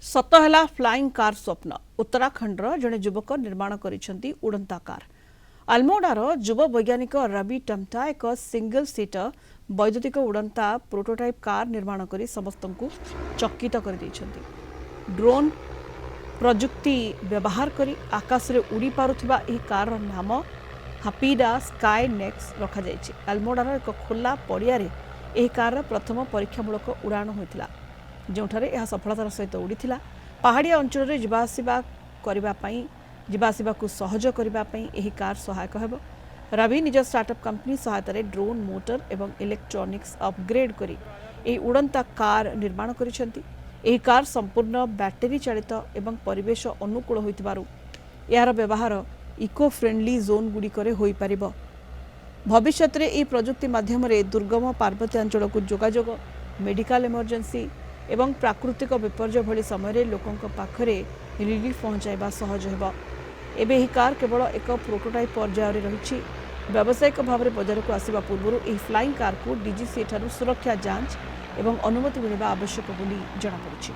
सत है flying car स्वप्न उत्तराखंडर जड़े युवक निर्माण करिसेंती उड़ंता कार। अल्मोडार युव वैज्ञानिक रवि टमटा एक सिंगल सीटर वैद्युतिक उड़ंता प्रोटोटाइप कार निर्माण कर समस्त चकित कर देइछंती। ड्रोन प्रजुक्ति व्यवहार कर आकाश में उड़ी पारुथिबा एही कार नाम हापीडा स्काई नेक्स रखा जायछि। अल्मोडार एक खोला पड़िया एही कार प्रथम परीक्षामूलक उड़ाण होइतिला, जोठारे यह सफलतार सहित उड़ीथिला। पहाड़िया अंचल जीवासवा को सहज करने एही कार सहायक हेब। रवि निज स्टार्टअप कंपनी सहायता ड्रोन मोटर एवं इलेक्ट्रॉनिक्स अपग्रेड करी एही उड़ंता कार निर्माण करिसेंती। एही कार संपूर्ण बैटरी चालित एवं परिवेश अनुकूल होइतिबारु यार व्यवहार इको फ्रेंडली जोन गुड़िकरे होई परिबो। भविष्य में यह प्रजुक्ति माध्यम दुर्गम पार्वत्य अंचल को जोगाजोग, मेडिकल इमरजेंसी एवं प्राकृतिक विपर्य भली समय लोकों पाखरे रिलीफ पहुंचाइबा सहज हेब। एबे ही कार केवल एक प्रोटोटाइप पर्यायर रही। व्यावसायिक भाव में बजार को आसिबा पूर्व यह फ्लाइंग कार को डीजीसीए ठारू सुरक्षा जांच एवं अनुमति मिलवा आवश्यक बोली जଣାपड़िछि।